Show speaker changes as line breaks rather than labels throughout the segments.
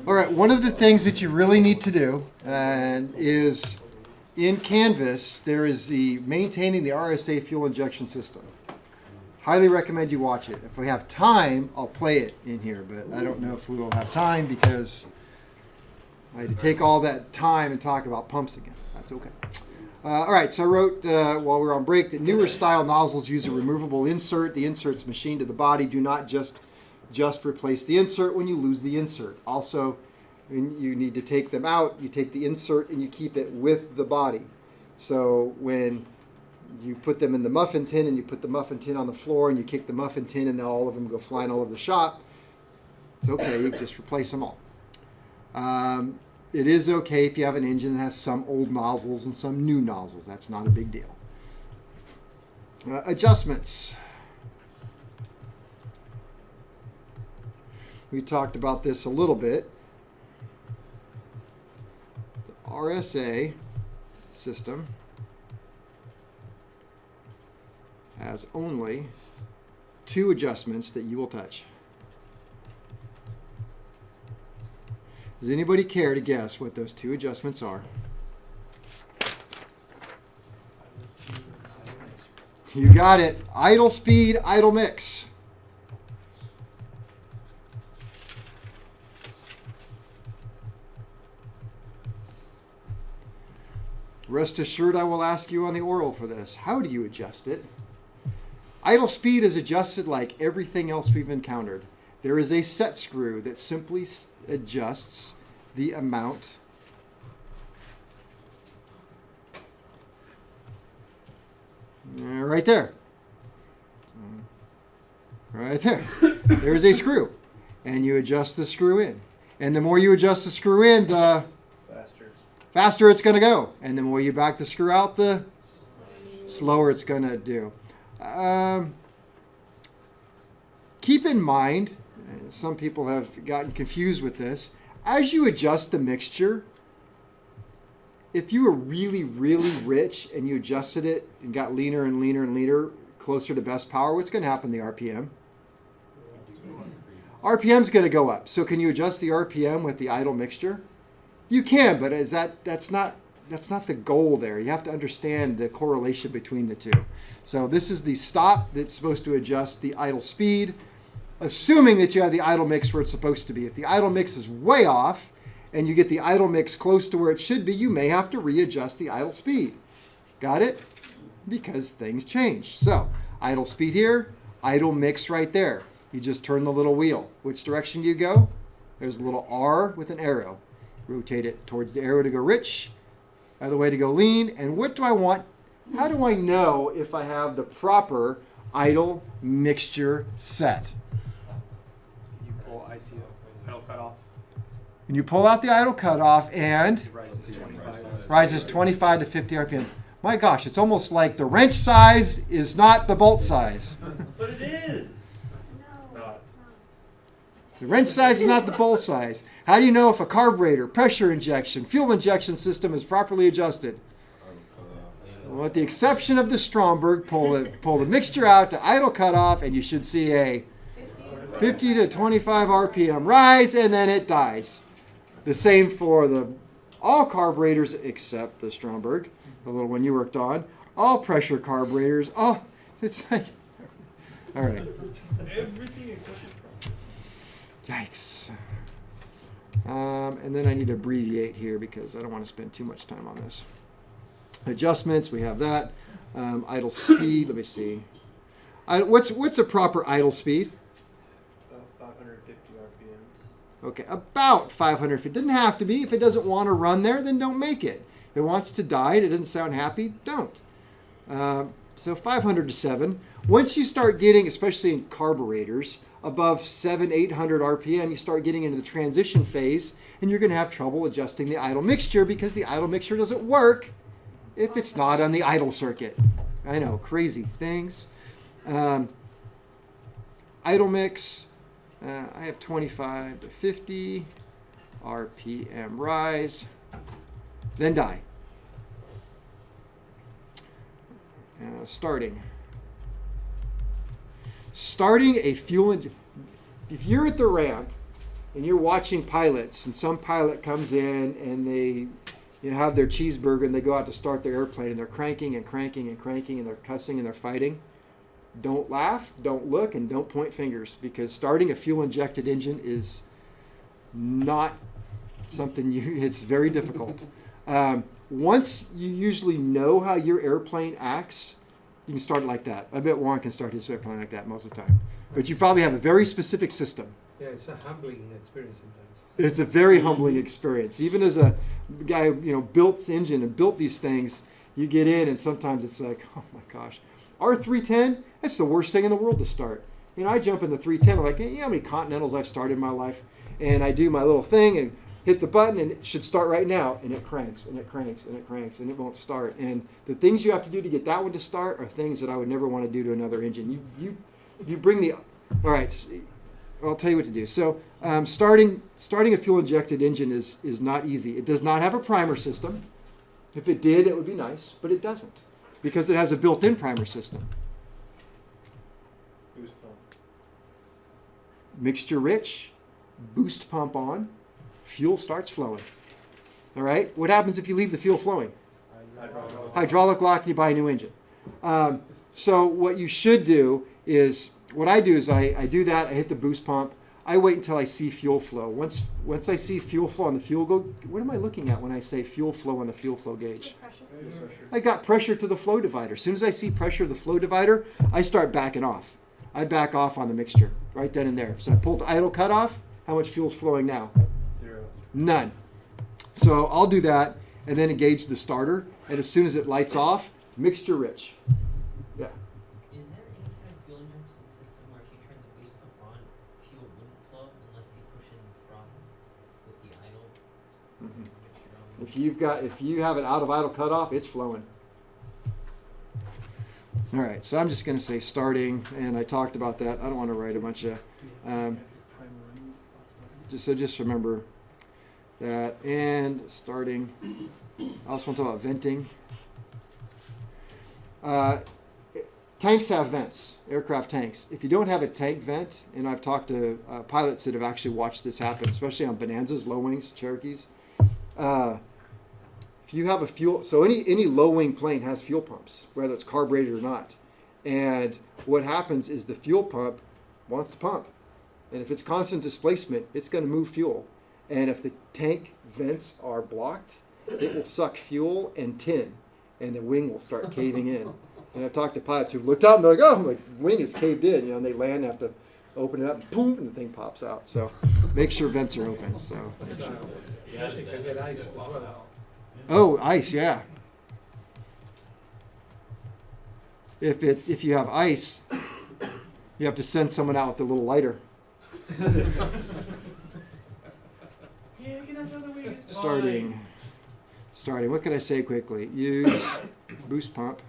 All right, one of the things that you really need to do is in Canvas, there is the maintaining the RSA fuel injection system. Highly recommend you watch it. If we have time, I'll play it in here, but I don't know if we will have time because I had to take all that time and talk about pumps again. That's okay. All right, so I wrote while we were on break that newer style nozzles use a removable insert. The insert's machined to the body. Do not just replace the insert when you lose the insert. Also, when you need to take them out, you take the insert and you keep it with the body. So when you put them in the muffin tin and you put the muffin tin on the floor and you kick the muffin tin and all of them go flying all over the shop, it's okay, you just replace them all. It is okay if you have an engine that has some old nozzles and some new nozzles. That's not a big deal. Adjustments. We talked about this a little bit. The RSA system has only 2 adjustments that you will touch. Does anybody care to guess what those 2 adjustments are? You got it. Idle speed, idle mix. Rest assured, I will ask you on the oral for this. How do you adjust it? Idle speed is adjusted like everything else we've encountered. There is a set screw that simply adjusts the amount right there. Right there. There's a screw. And you adjust the screw in. And the more you adjust the screw in, the faster it's going to go. And the more you back the screw out, the slower it's going to do. Keep in mind, some people have gotten confused with this, as you adjust the mixture, if you were really, really rich and you adjusted it and got leaner and leaner and leaner, closer to best power, what's going to happen to the RPM? RPM's going to go up. So can you adjust the RPM with the idle mixture? You can, but that's not the goal there. You have to understand the correlation between the two. So this is the stop that's supposed to adjust the idle speed, assuming that you have the idle mix where it's supposed to be. If the idle mix is way off and you get the idle mix close to where it should be, you may have to readjust the idle speed. Got it? Because things change. So idle speed here, idle mix right there. You just turn the little wheel. Which direction do you go? There's a little R with an arrow. Rotate it towards the arrow to go rich, other way to go lean. And what do I want? How do I know if I have the proper idle mixture set?
You pull idle cutoff.
And you pull out the idle cutoff and
It
rises 25 to 50 RPM. My gosh, it's almost like the wrench size is not the bolt size.
But it is.
No.
The wrench size is not the bolt size. How do you know if a carburetor, pressure injection, fuel injection system is properly adjusted? Well, with the exception of the Stromberg, pull the mixture out to idle cutoff, and you should see a 50 to 25 RPM rise, and then it dies. The same for all carburetors except the Stromberg, the little one you worked on. All pressure carburetors. Oh, it's like, all right.
Everything except
Yikes. And then I need to abbreviate here because I don't want to spend too much time on this. Adjustments, we have that. Idle speed, let me see. What's a proper idle speed?
about 550 RPMs.
Okay, about 550. It doesn't have to be. If it doesn't want to run there, then don't make it. If it wants to die and it doesn't sound happy, don't. So 500 to 7. Once you start getting, especially in carburetors, above 800 RPM, you start getting into the transition phase, and you're going to have trouble adjusting the idle mixture because the idle mixture doesn't work if it's not on the idle circuit. I know, crazy things. Idle mix, I have 25 to 50 RPM rise, then die. Starting a fuel injection. If you're at the ramp and you're watching pilots, and some pilot comes in and they have their cheeseburger and they go out to start their airplane and they're cranking and cranking and cranking and they're cussing and they're fighting. Don't laugh, don't look, and don't point fingers, because starting a fuel-injected engine is not something it's very difficult. Once you usually know how your airplane acts, you can start it like that. I bet Juan can start his airplane like that most of the time. But you probably have a very specific system.
Yeah, it's a humbling experience sometimes.
It's a very humbling experience. Even as a guy, built this engine and built these things, you get in and sometimes it's like, oh my gosh. R310, that's the worst thing in the world to start. I jump in the 310, I'm like, you know how many Continentals I've started in my life? And I do my little thing and hit the button and it should start right now, and it cranks and it cranks and it cranks and it won't start. And the things you have to do to get that one to start are things that I would never want to do to another engine. You bring the, all right, I'll tell you what to do. So starting a fuel-injected engine is not easy. It does not have a primer system. If it did, it would be nice, but it doesn't, because it has a built-in primer system.
Boost pump.
Mixture rich, boost pump on, fuel starts flowing. All right? What happens if you leave the fuel flowing? Hydraulic lock, and you buy a new engine. So what you should do is, what I do is I do that, I hit the boost pump, I wait until I see fuel flow. Once I see fuel flow on the fuel go, what am I looking at when I say fuel flow on the fuel flow gauge? I got pressure to the flow divider. As soon as I see pressure to the flow divider, I start backing off. I back off on the mixture right then and there. So I pull the idle cutoff. How much fuel's flowing now?
0.
None. So I'll do that and then engage the starter. And as soon as it lights off, mixture rich. Yeah.
Is there any kind of fuel injection system where if you turn the boost pump on, fuel wouldn't flow unless you push in the throttle with the idle?
If you have it out of idle cutoff, it's flowing. All right, so I'm just going to say starting, and I talked about that. I don't want to write a bunch of, just remember that. And starting, I also want to talk about venting. Tanks have vents, aircraft tanks. If you don't have a tank vent, and I've talked to pilots that have actually watched this happen, especially on Bonanzas, low wings, Cherokees. If you have a fuel, so any low wing plane has fuel pumps, whether it's carbureted or not. And what happens is the fuel pump wants to pump. And if it's constant displacement, it's going to move fuel. And if the tank vents are blocked, it will suck fuel and tin, and the wing will start caving in. And I've talked to pilots who've looked up and they're like, oh, my wing is caved in. And they land, have to open it up, boom, and the thing pops out. So make sure vents are open. So.
Yeah, it can get ice as well.
Oh, ice, yeah. If you have ice, you have to send someone out with a little lighter.
Yeah, get that other way. It's
Starting. What can I say quickly? Use boost pump.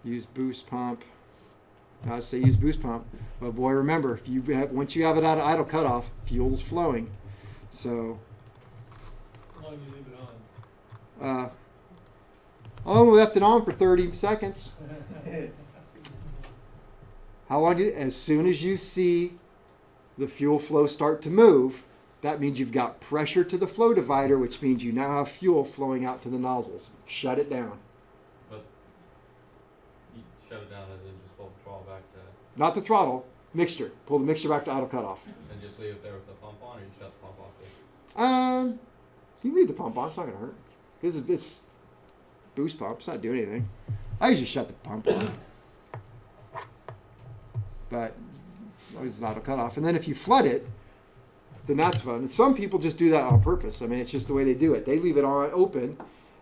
Use boost pump. I say use boost pump, but boy, remember, once you have it out of idle cutoff, fuel's flowing. So.
How long do you leave it on?
I only left it on for 30 seconds. How long as soon as you see the fuel flow start to move, that means you've got pressure to the flow divider, which means you now have fuel flowing out to the nozzles. Shut it down.
But you shut it down as in just pull the throttle back to,
Not the throttle, mixture. Pull the mixture back to idle cutoff.
and just leave it there with the pump on, or you shut the pump off too?
You can leave the pump on, it's not going to hurt. Because it's boost pump, it's not doing anything. I usually shut the pump on. But always an auto cutoff. And then if you flood it, then that's fun. And some people just do that on purpose. I mean, it's just the way they do it. They leave it on open,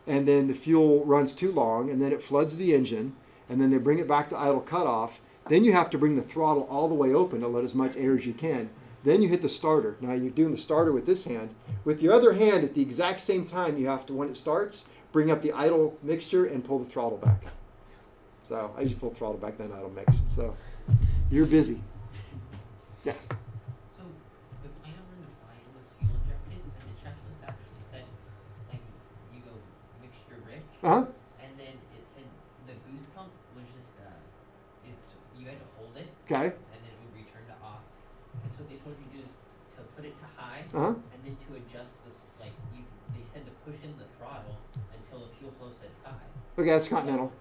and then the fuel runs too long, and then it floods the engine, and then they bring it back to idle cutoff. Then you have to bring the throttle all the way open to let as much air as you can. Then you hit the starter. Now you're doing the starter with this hand. With your other hand, at the exact same time, you have to, when it starts, bring up the idle mixture and pull the throttle back. So I usually pull the throttle back, then idle mix. So you're busy. Yeah.
So the plane I learned to fly was fuel injected, and the checklist actually said, like, you go mixture rich,
Uh-huh.
and then it said the boost pump was just, you had to hold it,
Okay.
and then it would return to off,
Uh-huh.
And then to adjust they said to push in the throttle until the fuel flow said 5.
Okay, that's Continental.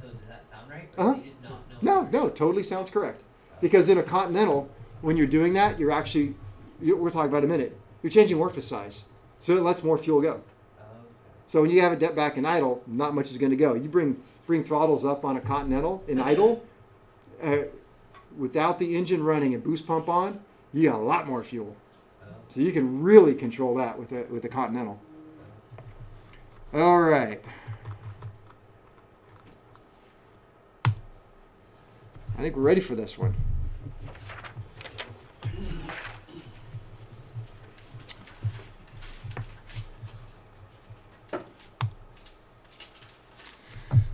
So does that sound right? Or
Uh-huh.
do they just not know?
No, totally sounds correct. Because in a Continental, when you're doing that, you're actually, we'll talk about in a minute, you're changing orifice size. So it lets more fuel go.
Okay.
So when you have it back in idle, not much is going to go. You bring throttles up on a Continental in idle, without the engine running and boost pump on, you got a lot more fuel. So you can really control that with a Continental. All right. I think we're ready for this one.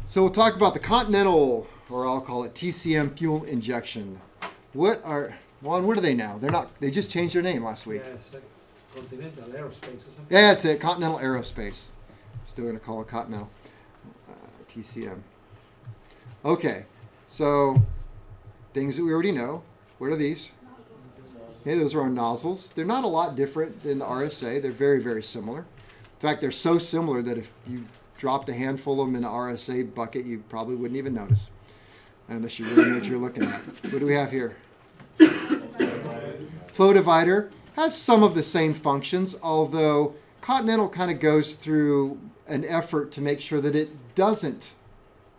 So we'll talk about the Continental, or I'll call it TCM fuel injection. What are they now? They're not. They just changed their name last week.
Yeah, it's like Continental Aerospace or something.
Yeah, that's it. Continental Aerospace. Still going to call it Continental TCM. Okay, so things that we already know. What are these? Okay, those are our nozzles. They're not a lot different than the RSA. They're very, very similar. In fact, they're so similar that if you dropped a handful of them in an RSA bucket, you probably wouldn't even notice, unless you really know what you're looking at. What do we have here? Flow divider has some of the same functions, although Continental kind of goes through an effort to make sure that it doesn't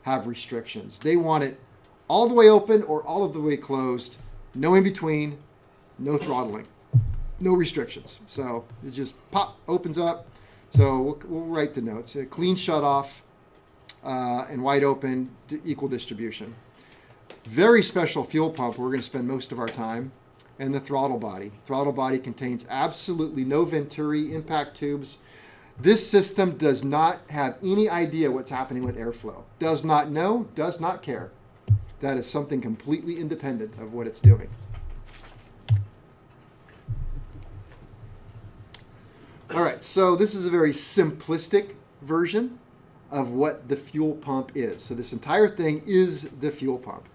have restrictions. They want it all the way open or all of the way closed, no in between, no throttling, no restrictions. So it just pop, opens up. So we'll write the notes. A clean shut off and wide open, equal distribution. Very special fuel pump we're going to spend most of our time, and the throttle body. Throttle body contains absolutely no venturi, impact tubes. This system does not have any idea what's happening with airflow. Does not know, does not care. That is something completely independent of what it's doing. All right, so this is a very simplistic version of what the fuel pump is. So this entire thing is the fuel pump.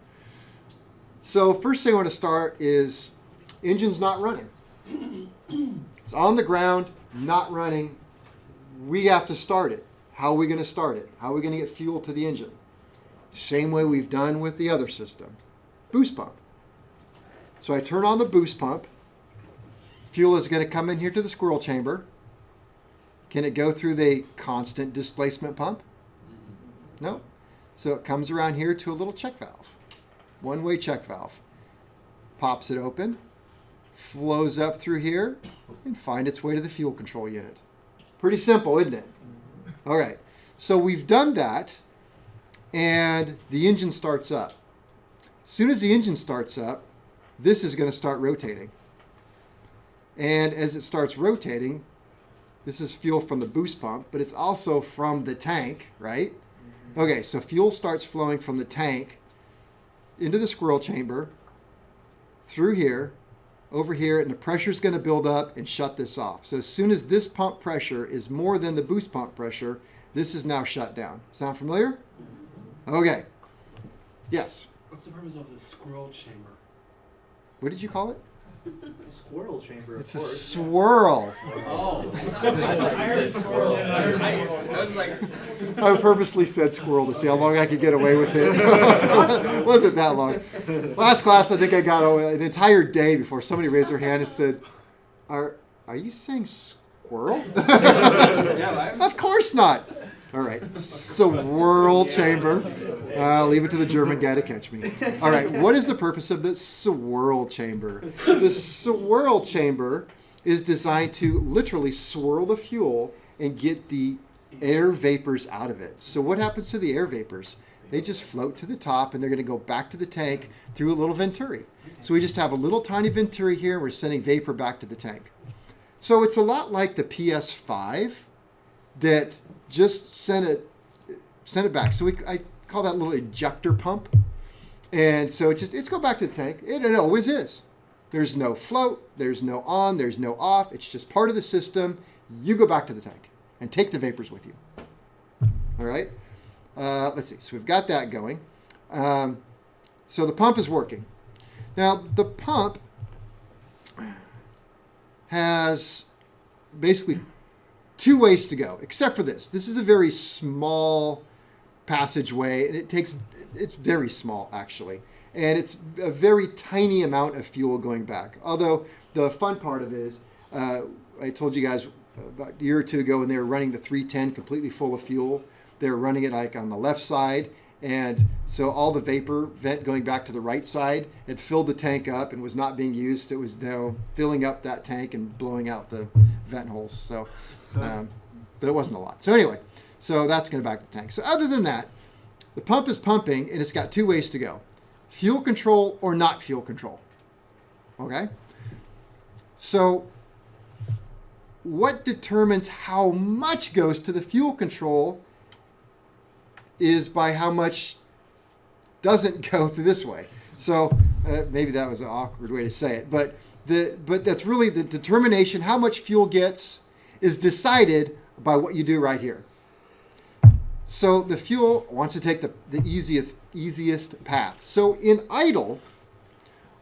So first thing I want to start is engine's not running. It's on the ground, not running. We have to start it. How are we going to start it? How are we going to get fuel to the engine? Same way we've done with the other system. Boost pump. So I turn on the boost pump. Fuel is going to come in here to the swirl chamber. Can it go through the constant displacement pump? No. So it comes around here to a little check valve. One-way check valve. Pops it open, flows up through here, and finds its way to the fuel control unit. Pretty simple, isn't it? All right. So we've done that, and the engine starts up. As soon as the engine starts up, this is going to start rotating. And as it starts rotating, this is fuel from the boost pump, but it's also from the tank, right? Okay, so fuel starts flowing from the tank into the swirl chamber, through here, over here, and the pressure is going to build up and shut this off. So as soon as this pump pressure is more than the boost pump pressure, this is now shut down. Sound familiar? Okay. Yes.
What's the purpose of the Swirl Chamber?
What did you call it?
Squirrel chamber.
It's a swirl.
Oh,
I heard squirrel.
I was like,
I purposely said squirrel to see how long I could get away with it. Wasn't that long. Last class, I think I got an entire day before somebody raised their hand and said, "Are you saying squirrel?" Of course not. All right, swirl chamber. I'll leave it to the German guy to catch me. All right, what is the purpose of the swirl chamber? The swirl chamber is designed to literally swirl the fuel and get the air vapors out of it. So what happens to the air vapors? They just float to the top, and they're going to go back to the tank through a little venturi. So we just have a little tiny venturi here, and we're sending vapor back to the tank. So it's a lot like the PS5 that just sent it back. So I call that little ejector pump. And so it's go back to the tank. It always is. There's no float, there's no on, there's no off. It's just part of the system. You go back to the tank and take the vapors with you. All right? Let's see. So we've got that going. So the pump is working. Now, the pump has basically two ways to go, except for this. This is a very small passageway, and it's very small actually, and it's a very tiny amount of fuel going back. Although the fun part of it is, I told you guys about a year or two ago when they were running the 310 completely full of fuel, they were running it like on the left side, and so all the vapor vent going back to the right side had filled the tank up and was not being used. It was now filling up that tank and blowing out the vent holes. So, but it wasn't a lot. So anyway, so that's going to back the tank. So other than that, the pump is pumping, and it's got two ways to go: fuel control or not fuel control. Okay. So what determines how much goes to the fuel control is by how much doesn't go through this way. So maybe that was an awkward way to say it, but that's really the determination. How much fuel gets is decided by what you do right here. So the fuel wants to take the easiest path. So in idle,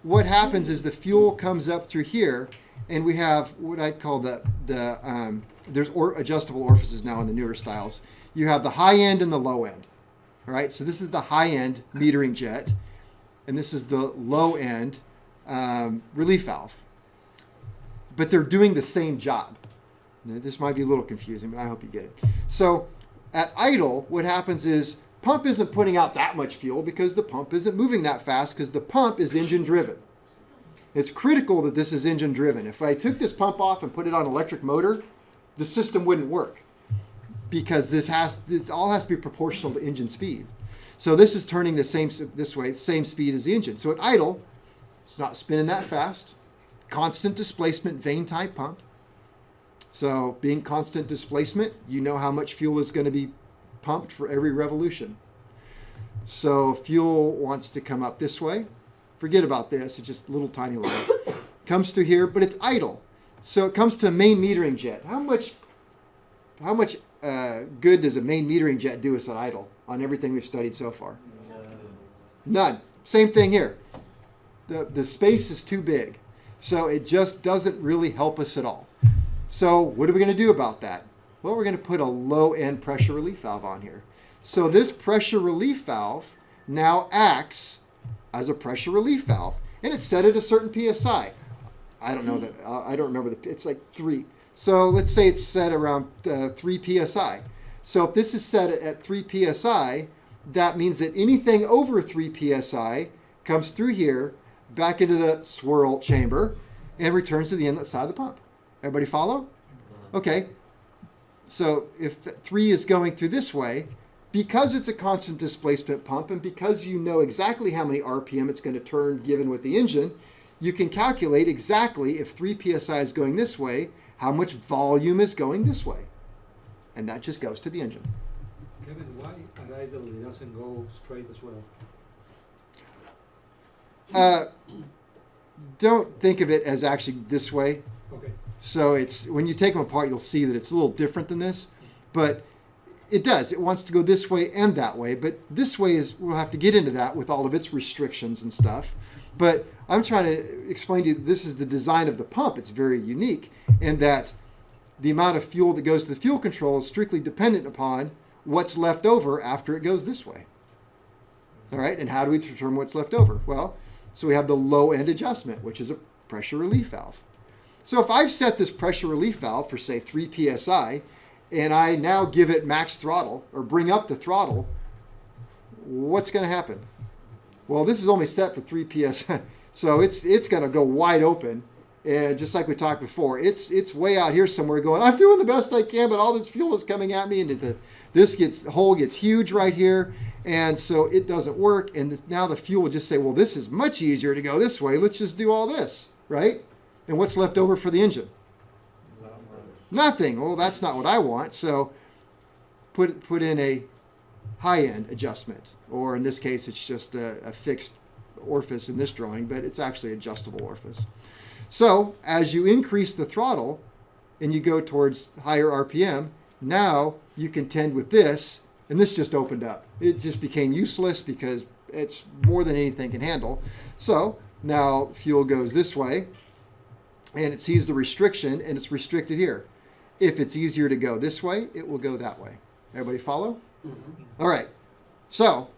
what happens is the fuel comes up through here, and we have what I'd call there's adjustable orifices now in the newer styles. You have the high end and the low end. All right, so this is the high end metering jet, and this is the low end relief valve. But they're doing the same job. Now, this might be a little confusing, but I hope you get it. So at idle, what happens is pump isn't putting out that much fuel because the pump isn't moving that fast because the pump is engine driven. It's critical that this is engine driven. If I took this pump off and put it on electric motor, the system wouldn't work, because this all has to be proportional to engine speed. So this is turning this way, the same speed as the engine. So at idle, it's not spinning that fast. Constant displacement Vane type pump. So being constant displacement, you know how much fuel is going to be pumped for every revolution. So fuel wants to come up this way. Forget about this, it's just a little tiny line. Comes through here, but it's idle. So it comes to a main metering jet. How much good does a main metering jet do us at idle on everything we've studied so far? None. Same thing here. The space is too big. So it just doesn't really help us at all. So what are we going to do about that? Well, we're going to put a low-end pressure relief valve on here. So this pressure relief valve now acts as a pressure relief valve, and it's set at a certain PSI. I don't know that. I don't remember it's like 3. So let's say it's set around 3 PSI. So if this is set at 3 PSI, that means that anything over 3 PSI comes through here, back into the swirl chamber, and returns to the inlet side of the pump. Everybody follow? Okay. So if 3 is going through this way, because it's a constant displacement pump, and because you know exactly how many RPM it's going to turn given with the engine, you can calculate exactly if 3 PSI is going this way, how much volume is going this way. And that just goes to the engine.
Kevin, why at idle it doesn't go straight as well?
Don't think of it as actually this way.
Okay.
So it's when you take them apart, you'll see that it's a little different than this. But it does. It wants to go this way and that way. But this way we'll have to get into that with all of its restrictions and stuff. But I'm trying to explain to you, this is the design of the pump. It's very unique in that the amount of fuel that goes to the fuel control is strictly dependent upon what's left over after it goes this way. All right, and how do we determine what's left over? Well, so we have the low end adjustment, which is a pressure relief valve. So if I've set this pressure relief valve for, say, 3 PSI, and I now give it max throttle or bring up the throttle, what's going to happen? Well, this is only set for 3 PSI, so it's going to go wide open. And just like we talked before, it's way out here somewhere going, I'm doing the best I can, but all this fuel is coming at me, and this hole gets huge right here, and so it doesn't work. And now the fuel will just say, well, this is much easier to go this way. Let's just do all this, right? And what's left over for the engine? Nothing. Well, that's not what I want. So put in a high-end adjustment, or in this case, it's just a fixed orifice in this drawing, but it's actually adjustable orifice. So as you increase the throttle and you go towards higher RPM, now you contend with this, and this just opened up. It just became useless because it's more than anything can handle. So now fuel goes this way, and it sees the restriction, and it's restricted here. If it's easier to go this way, it will go that way. Everybody follow? All right. So,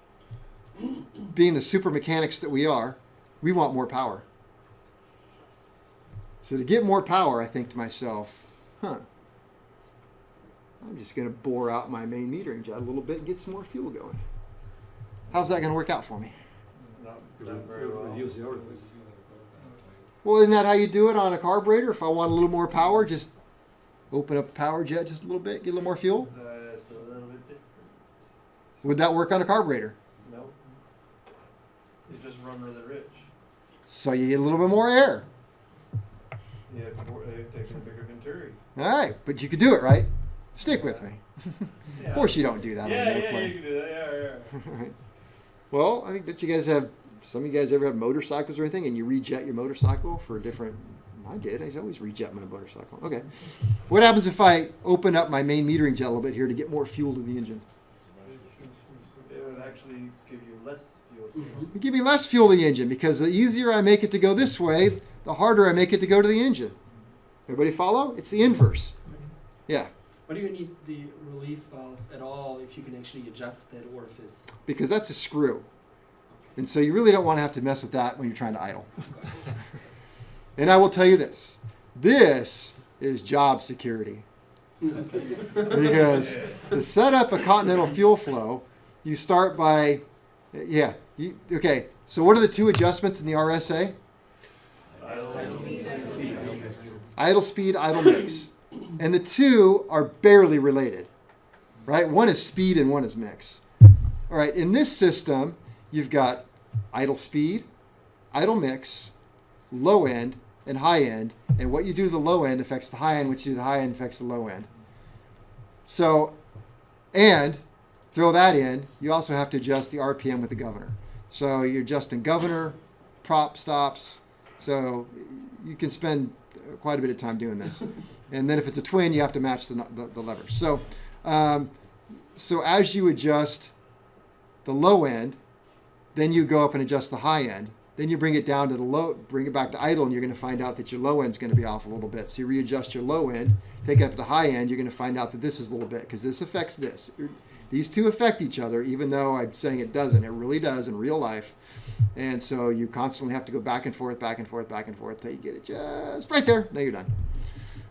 being the super mechanics that we are, we want more power. So to get more power, I think to myself, I'm just going to bore out my main metering jet a little bit and get some more fuel going. How's that going to work out for me?
Reduce the orifice.
Well, isn't that how you do it on a carburetor? If I want a little more power, just open up the power jet just a little bit, get a little more fuel.
That's a little bit different.
Would that work on a carburetor?
No. You just run really rich.
So you get a little bit more air.
You have taken a bigger Venturi.
All right, but you could do it, right? Stick with me.
Yeah.
Of course you don't do that on an
Yeah,
airplane.
you can do that. Yeah.
Right. Well, I think that you guys have, some of you guys ever have motorcycles or anything and you rejet your motorcycle for a different, I did, I always rejet my motorcycle. Okay. What happens if I open up my main metering jet a little bit here to get more fuel to the engine?
It would actually give you less fuel.
It give me less fuel to the engine because the easier I make it to go this way, the harder I make it to go to the engine. Everybody follow? It's the inverse. Yeah,
Why do you need the relief valve at all if you can actually adjust that orifice?
because that's a screw. And so you really don't want to have to mess with that when you're trying to idle. And I will tell you this. This is job security. Because to set up a Continental fuel flow, you start by, okay, so what are the two adjustments in the RSA? Idle speed, idle mix. And the two are barely related, right? One is speed and one is mix. All right, in this system, you've got idle speed, idle mix, low end, and high end. And what you do to the low end affects the high end, what you do to the high end affects the low end. So, and throw that in, you also have to adjust the RPM with the governor. So you're adjusting governor, prop stops. So you can spend quite a bit of time doing this. And then if it's a twin, you have to match the levers. So, so as you adjust the low end, then you go up and adjust the high end. Then you bring it down to the low, bring it back to idle, and you're going to find out that your low end is going to be off a little bit. So you readjust your low end, take it up to high end, you're going to find out that this is a little bit because this affects this. These two affect each other, even though I'm saying it doesn't. It really does in real life. And so you constantly have to go back and forth, back and forth, back and forth till you get it just right there. Now you're done.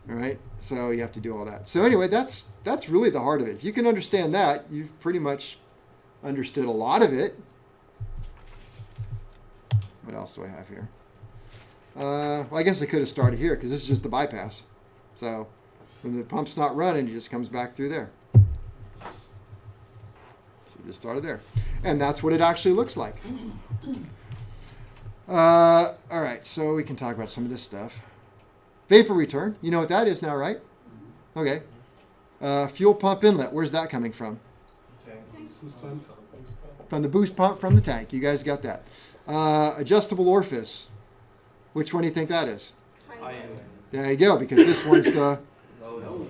All right. So you have to do all that. So anyway, that's really the heart of it. If you can understand that, you've pretty much understood a lot of it. What else do I have here? Well, I guess I could have started here because this is just the bypass. So when the pump's not running, it just comes back through there. So just started there. And that's what it actually looks like. All right, so we can talk about some of this stuff. Vapor return. You know what that is now, right? Okay. Fuel pump inlet. Where's that coming from? From the boost pump from the tank. You guys got that. Adjustable orifice. Which one do you think that is? There you go, because this one's the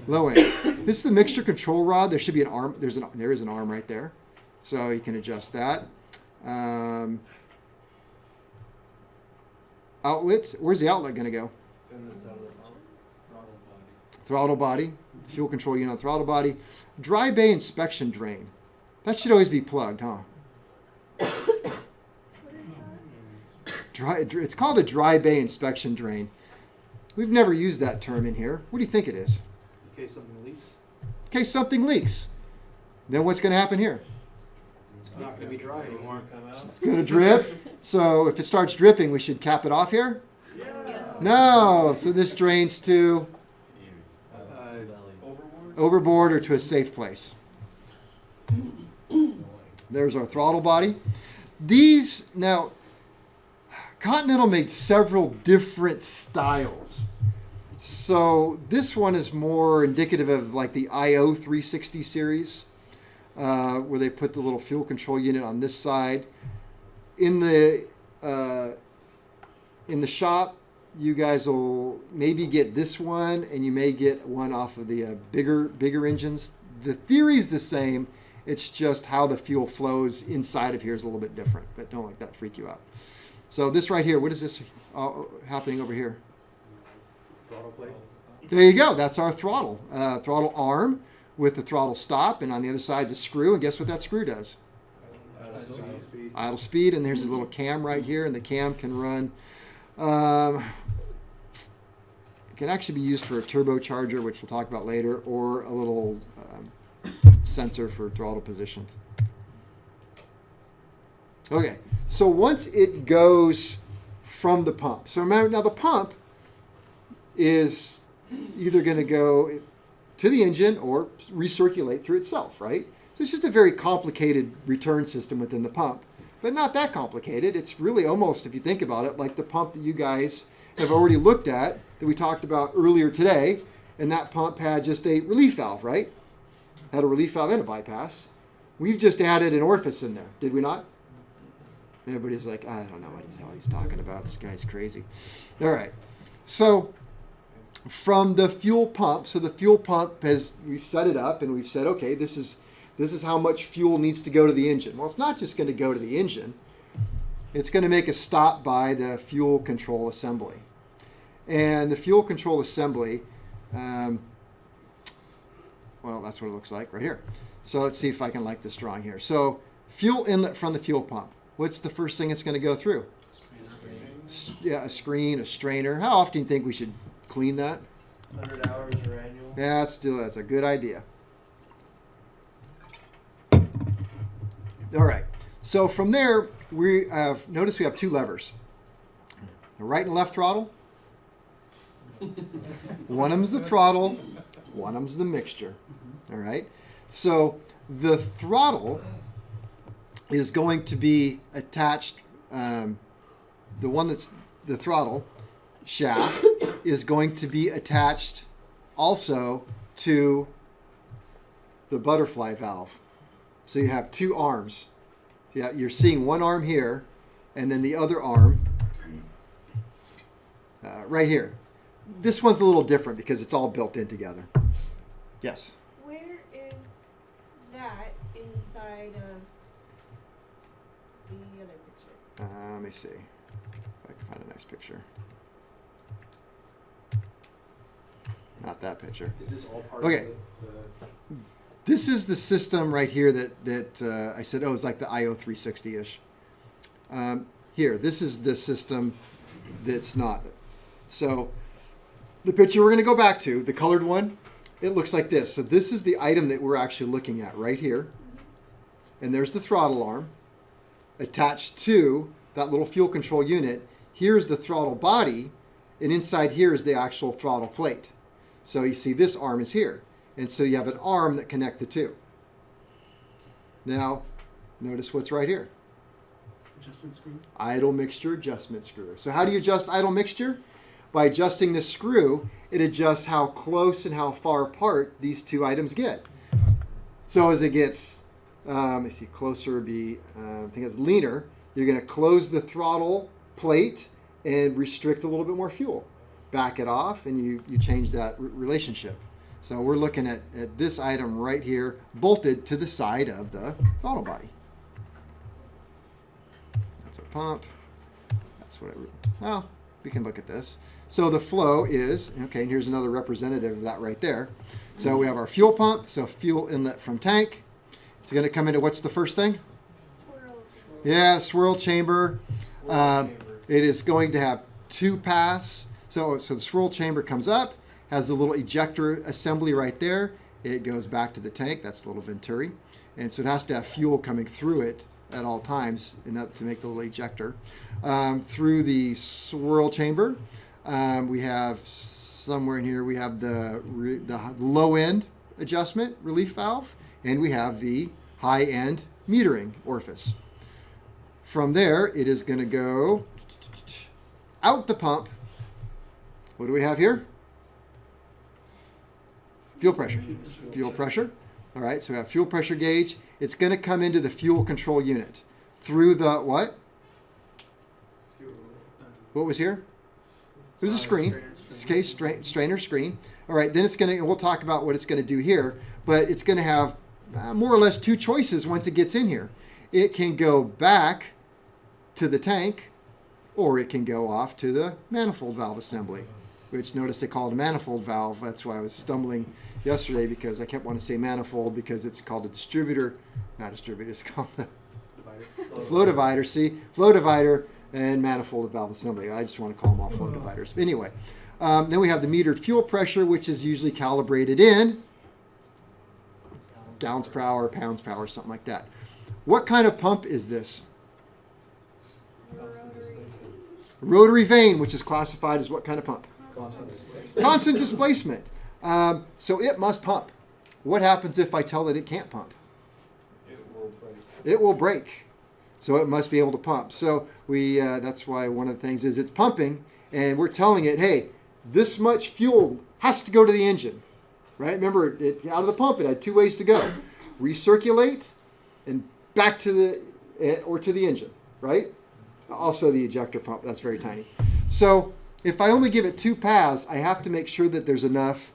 low end. This is the mixture control rod. There should be an arm. There is an arm right there. So you can adjust that. Outlet. Where's the outlet going to go? Throttle body. Fuel control unit on throttle body. Dry bay inspection drain. That should always be plugged, huh? It's called a dry bay inspection drain. We've never used that term in here. What do you think it is?
In case something leaks,
In case something leaks. Then what's going to happen here?
it's not going to be dry anymore.
It's going to drip. So if it starts dripping, we should cap it off here? No. So this drains to overboard or to a safe place. There's our throttle body. These, now, Continental made several different styles. So this one is more indicative of like the IO 360 series, where they put the little fuel control unit on this side. In the shop, you guys will maybe get this one, and you may get one off of the bigger engines. The theory is the same. It's just how the fuel flows inside of here is a little bit different, but don't let that freak you out. So this right here, what is this happening over here?
Throttle plate.
There you go. That's our throttle. Throttle arm with the throttle stop, and on the other side's a screw. And guess what that screw does?
Idle speed.
Idle speed. And there's a little cam right here, and the cam can run. It can actually be used for a turbocharger, which we'll talk about later, or a little sensor for throttle position. Okay, so once it goes from the pump, so remember now the pump is either going to go to the engine or recirculate through itself, right? So it's just a very complicated return system within the pump, but not that complicated. It's really almost, if you think about it, like the pump that you guys have already looked at that we talked about earlier today, and that pump had just a relief valve, right? Had a relief valve and a bypass. We've just added an orifice in there, did we not? Everybody's like, I don't know what the hell he's talking about. This guy's crazy. All right. So from the fuel pump, so the fuel pump has, we've set it up and we've said, okay, this is how much fuel needs to go to the engine. Well, it's not just going to go to the engine. It's going to make a stop by the fuel control assembly. And the fuel control assembly, well, that's what it looks like right here. So let's see if I can like this drawing here. So fuel inlet from the fuel pump. What's the first thing it's going to go through? Yeah, a screen, a strainer. How often do you think we should clean that?
100 hours or annual.
Yeah, that's a good idea. All right. So from there, we have notice we have two levers. The right and left throttle. One of them's the throttle, one of them's the mixture. All right. So the throttle is going to be attached. The one that's the throttle shaft is going to be attached also to the butterfly valve. So you have two arms. Yeah, you're seeing one arm here, and then the other arm right here. This one's a little different because it's all built in together. Yes?
Where is that inside of the other picture?
Let me see if I can find a nice picture. Not that picture.
Is this all part
Okay.
of the
This is the system right here that I said, it's like the IO 360-ish. Here, this is the system that's not. So the picture we're going to go back to, the colored one, it looks like this. So this is the item that we're actually looking at right here. And there's the throttle arm attached to that little fuel control unit. Here's the throttle body, and inside here is the actual throttle plate. So you see this arm is here. And so you have an arm that connect the two. Now, notice what's right here.
Adjustment screw.
Idle mixture adjustment screw. So how do you adjust idle mixture? By adjusting the screw, it adjusts how close and how far apart these two items get. So as it gets, if you closer be, I think it's leaner, you're going to close the throttle plate and restrict a little bit more fuel. Back it off, and you change that relationship. So we're looking at this item right here, bolted to the side of the throttle body. That's our pump. That's what well, we can look at this. So the flow is, okay, and here's another representative of that right there. So we have our fuel pump, so fuel inlet from tank. It's going to come into, what's the first thing?
Swirl.
Yeah, swirl chamber. It is going to have two paths. So the swirl chamber comes up, has a little ejector assembly right there. It goes back to the tank. That's the little venturi. And so it has to have fuel coming through it at all times to make the little ejector. Through the swirl chamber, we have somewhere in here, we have the low end adjustment relief valve, and we have the high end metering orifice. From there, it is going to go out the pump. What do we have here? Fuel pressure. Fuel pressure. All right, so we have fuel pressure gauge. It's going to come into the fuel control unit through the what? What was here? It was a screen. Okay, strainer screen. All right, then it's going to, we'll talk about what it's going to do here, but it's going to have more or less two choices once it gets in here. It can go back to the tank, or it can go off to the manifold valve assembly, which notice they call it a manifold valve. That's why I was stumbling yesterday, because I kept wanting to say manifold because it's called a distributor, not distributor, it's called the flow divider. See, flow divider and manifold valve assembly. I just want to call them all flow dividers. Anyway, then we have the metered fuel pressure, which is usually calibrated in gallons per hour, pounds per hour, something like that. What kind of pump is this? Rotary vane, which is classified as what kind of pump?
Constant displacement.
Constant displacement. So it must pump. What happens if I tell it it can't pump?
It will break.
It will break. So it must be able to pump. So that's why one of the things is it's pumping, and we're telling it, hey, this much fuel has to go to the engine, right? Remember, out of the pump, it had two ways to go: recirculate and back to the engine, right? Also the ejector pump, that's very tiny. So if I only give it 2 paths, I have to make sure that there's enough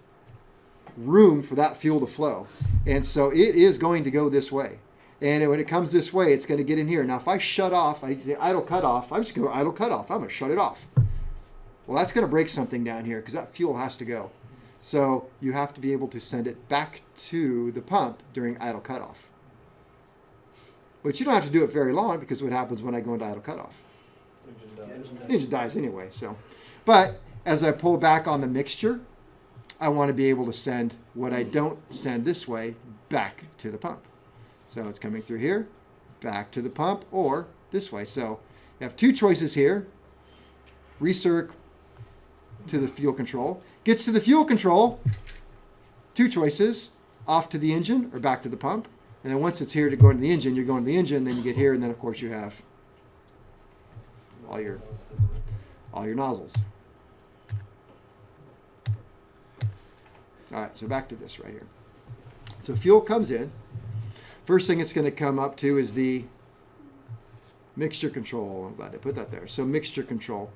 room for that fuel to flow. And so it is going to go this way. And when it comes this way, it's going to get in here. Now, if I shut off, I say idle cut off, I'm just going to idle cut off. I'm going to shut it off. Well, that's going to break something down here because that fuel has to go. So you have to be able to send it back to the pump during idle cutoff. But you don't have to do it very long, because what happens when I go into idle cutoff? The engine dies anyway. So, but as I pull back on the mixture, I want to be able to send what I don't send this way back to the pump. So it's coming through here, back to the pump, or this way. So you have 2 choices here. Recirc to the fuel control. Gets to the fuel control, 2 choices: off to the engine or back to the pump. And then once it's here to go into the engine, you're going to the engine, then you get here, and then of course you have all your nozzles. All right, so back to this right here. So fuel comes in. First thing it's going to come up to is the mixture control. I'm glad they put that there. So mixture control.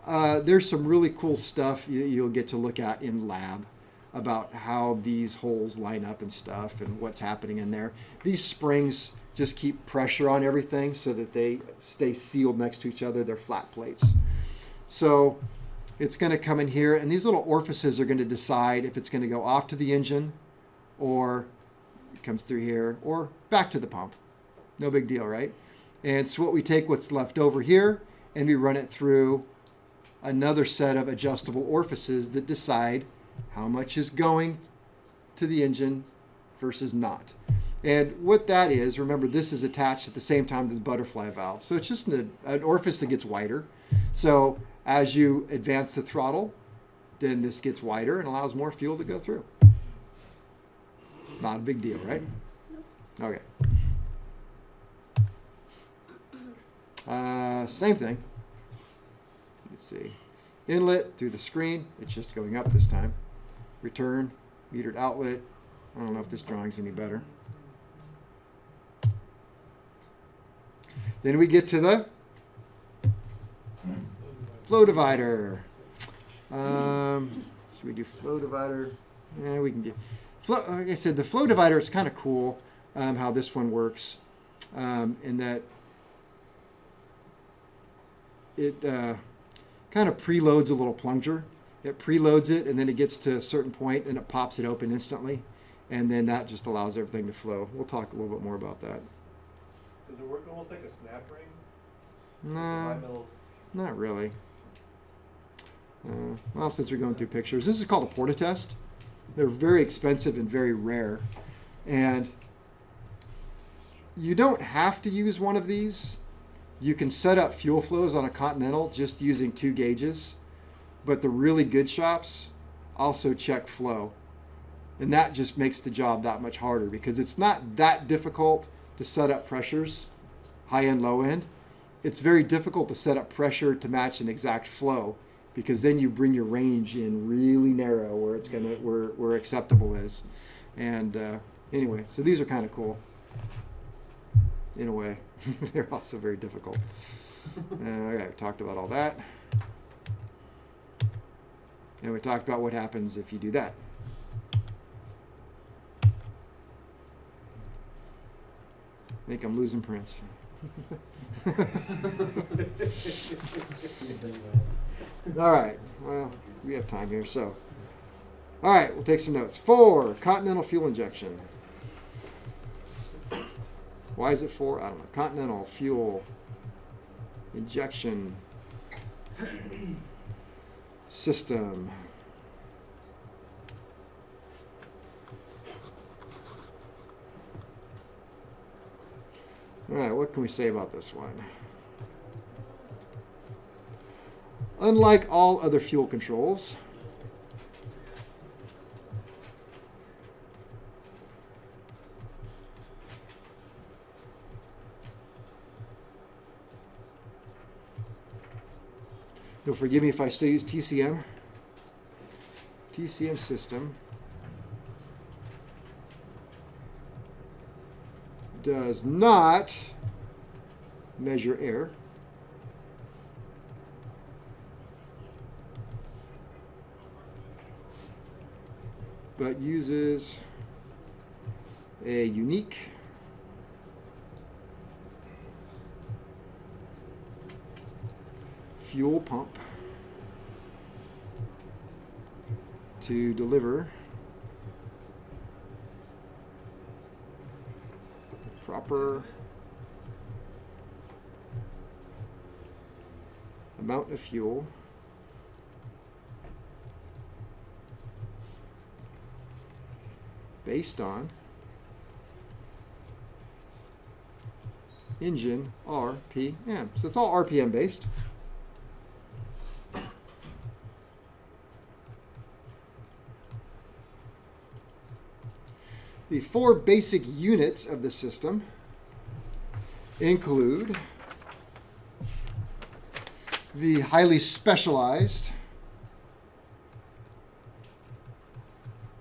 There's some really cool stuff you'll get to look at in lab about how these holes line up and stuff and what's happening in there. These springs just keep pressure on everything so that they stay sealed next to each other. They're flat plates. So it's going to come in here, and these little orifices are going to decide if it's going to go off to the engine, or it comes through here, or back to the pump. No big deal, right? And so what we take what's left over here, and we run it through another set of adjustable orifices that decide how much is going to the engine versus not. And what that is, remember, this is attached at the same time to the butterfly valve. So it's just an orifice that gets wider. So as you advance the throttle, then this gets wider and allows more fuel to go through. Not a big deal, right? Okay. Same thing. Let's see. Inlet through the screen. It's just going up this time. Return, metered outlet. I don't know if this drawing's any better. Then we get to the flow divider. Should we do flow divider? Yeah, we can do. Like I said, the flow divider is kind of cool, how this one works, in that it kind of preloads a little plunger. It preloads it, and then it gets to a certain point, and it pops it open instantly, and then that just allows everything to flow. We'll talk a little bit more about that.
Does it work almost like a snap ring?
No, not really. Well, since we're going through pictures, this is called a portatest. They're very expensive and very rare, and you don't have to use one of these. You can set up fuel flows on a Continental just using 2 gauges, but the really good shops also check flow. And that just makes the job that much harder, because it's not that difficult to set up pressures, high end, low end. It's very difficult to set up pressure to match an exact flow, because then you bring your range in really narrow where it's gonna where acceptable is. And anyway, so these are kind of cool in a way. They're also very difficult. Okay, we talked about all that. And we talked about what happens if you do that. I think I'm losing Prince. All right. Well, we have time here. So, all right, we'll take some notes. 4, Continental fuel injection. Why is it 4? I don't know. Continental fuel injection system. All right, what can we say about this one? Unlike all other fuel controls, you'll forgive me if I still use TCM. TCM system does not measure air. But uses a unique fuel pump to deliver the proper amount of fuel based on engine RPM. So it's all RPM based. The 4 basic units of the system include the highly specialized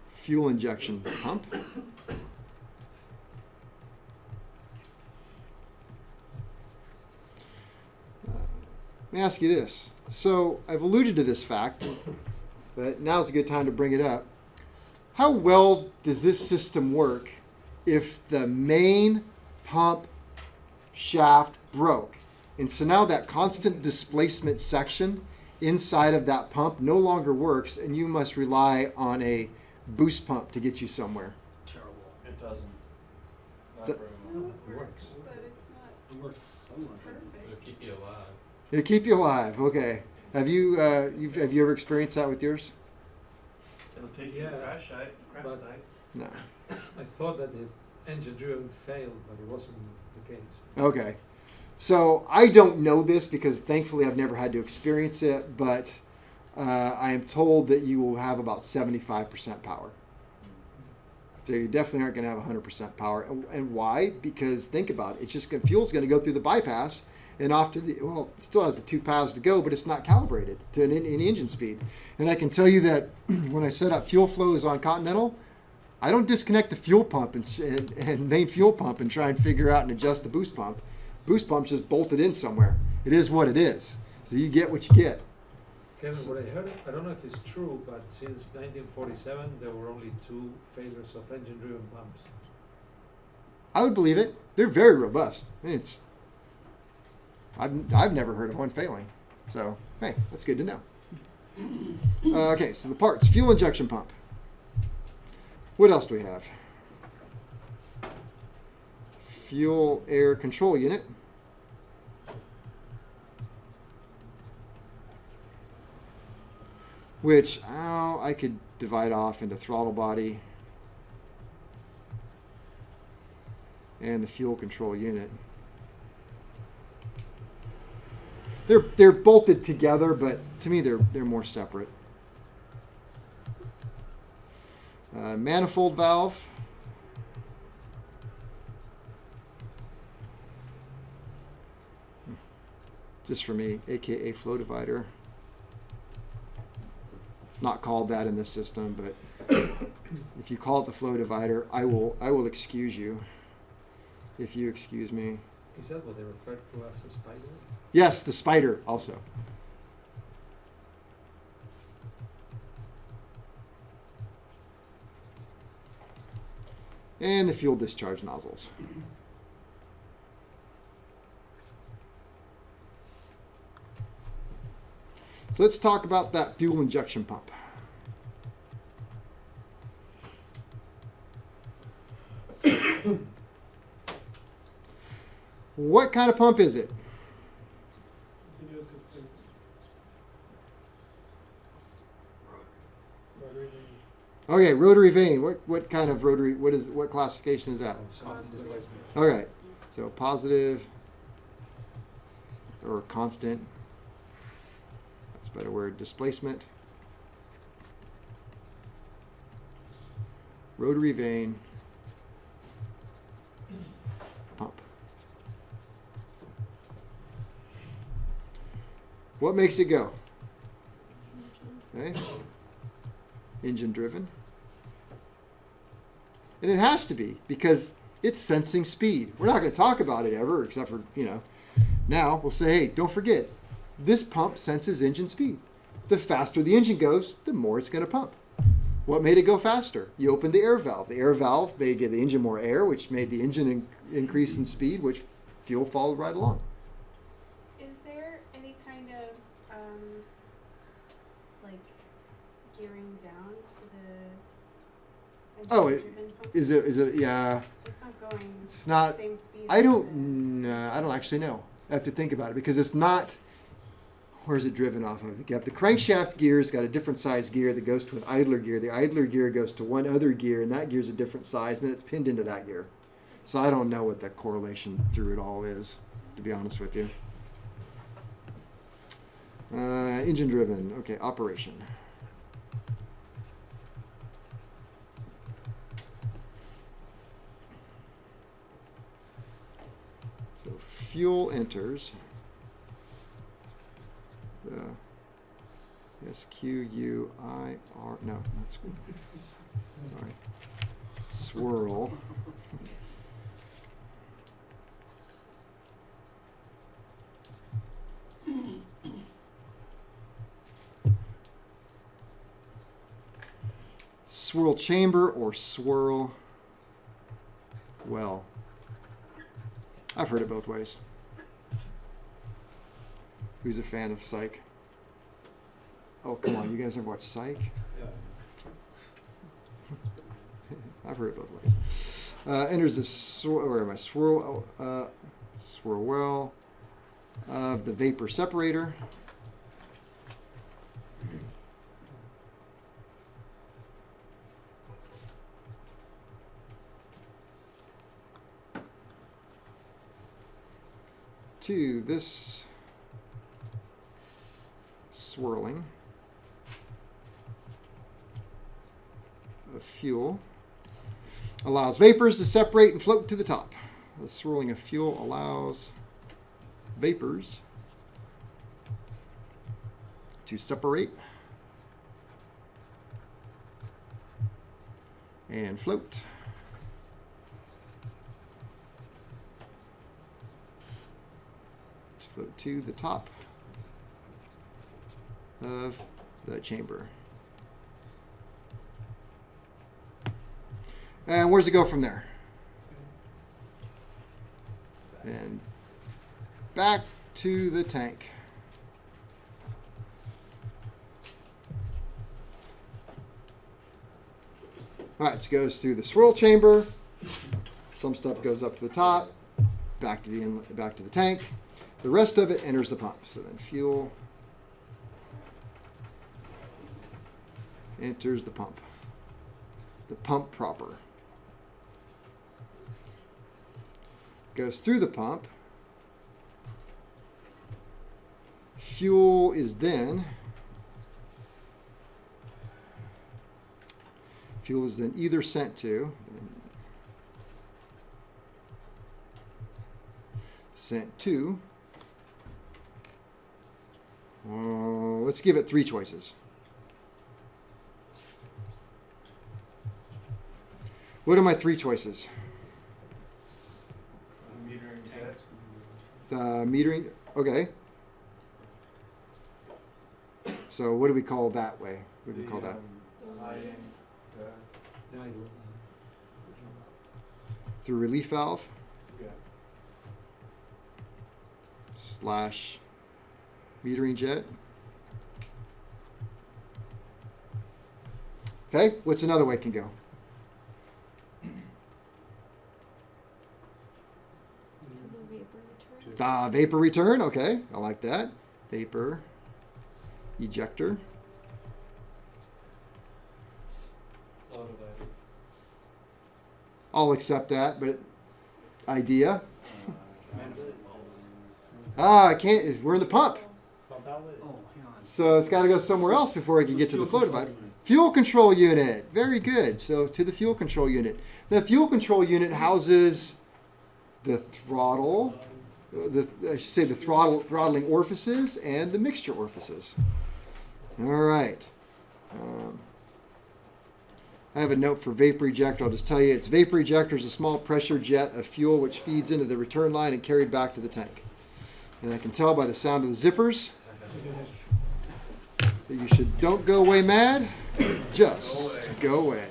fuel injection pump, let me ask you this. So I've alluded to this fact, but now's a good time to bring it up. How well does this system work if the main pump shaft broke? And so now that constant displacement section inside of that pump no longer works, and you must rely on a boost pump to get you somewhere.
Terrible.
It doesn't. Not
The-
very
No,
well.
it works, but it's not
It works somewhat.
perfect.
It'll keep you alive.
It'll keep you alive. Okay. Have you have you ever experienced that with yours?
It'll take you to the
Yeah,
crash
but-
site.
No.
I thought that the engine driven failed, but it wasn't the case.
Okay. So I don't know this because thankfully I've never had to experience it, but I am told that you will have about 75% power. So you definitely aren't going to have 100% power. And why? Because think about it. It's just fuel's going to go through the bypass and off to the, well, it still has the 2 paths to go, but it's not calibrated to any engine speed. And I can tell you that when I set up fuel flows on Continental, I don't disconnect the fuel pump and main fuel pump and try and figure out and adjust the boost pump. Boost pump's just bolted in somewhere. It is what it is. So you get what you get.
Kevin, what I heard, I don't know if it's true, but since 1947, there were only 2 failures of engine driven pumps.
I would believe it. They're very robust. I've never heard of one failing. So, hey, that's good to know. Okay, so the parts. Fuel injection pump. What else do we have? Fuel air control unit. Which I could divide off into throttle body and the fuel control unit. They're bolted together, but to me they're more separate. Manifold valve. Just for me, aka flow divider. It's not called that in this system, but if you call it the flow divider, I will excuse you. If you excuse me.
Is that what they refer to as a spider?
Yes, the spider also. And the fuel discharge nozzles. So let's talk about that fuel injection pump. What kind of pump is it? Okay, rotary vane. What kind of rotary? What classification is that? Okay, so positive or constant. That's a better word. Displacement. Rotary vane pump. What makes it go? Okay. Engine driven. And it has to be because it's sensing speed. We're not going to talk about it ever, except for, now we'll say, hey, don't forget, this pump senses engine speed. The faster the engine goes, the more it's going to pump. What made it go faster? You opened the air valve. The air valve made the engine more air, which made the engine increase in speed, which fuel followed right along.
Is there any kind of like gearing down to the
Oh,
engine-driven pump?
Is it? Yeah.
It's not going
It's not.
the same speed.
I
as
don't actually know. I have to think about it because it's not. Where is it driven off of? You have the crankshaft gear's got a different size gear that goes to an idler gear. The idler gear goes to one other gear, and that gear's a different size, and it's pinned into that gear. So I don't know what the correlation through it all is, to be honest with you. Engine driven. Okay, operation. So fuel enters the SQUIR. No, it's not swirl. Sorry. Swirl. Swirl chamber or swirl well. I've heard it both ways. Who's a fan of Psych? Oh, come on. You guys never watched Psych? I've heard it both ways. Enters the swirl well of the vapor separator. To this swirling of fuel allows vapors to separate and float to the top. The swirling of fuel allows vapors to separate and float to the top of the chamber. And where's it go from there? Then back to the tank. All right, so it goes through the swirl chamber. Some stuff goes up to the top, back to the inlet, back to the tank. The rest of it enters the pump. So then fuel enters the pump proper. Goes through the pump. Fuel is then either sent to let's give it 3 choices. What are my 3 choices?
Metering jet.
Metering, okay. So what do we call that way? What do we call that?
Lighting,
Through relief valve
yeah.
/ metering jet. Okay, what's another way it can go? Vapor return, okay, I like that. Vapor ejector.
Automatic.
I'll accept that, but idea. I can't, we're in the pump.
Pump outlet.
Oh, hang on.
So it's got to go somewhere else before I can get to the
Fuel
float
control
divider.
unit.
Fuel control unit, very good. So to the fuel control unit. The fuel control unit houses the throttle, I should say the throttling orifices and the mixture orifices. All right. I have a note for vapor ejector. I'll just tell you, it's vapor ejector is a small pressure jet of fuel which feeds into the return line and carried back to the tank. And I can tell by the sound of the zippers that you don't go away mad, just go away.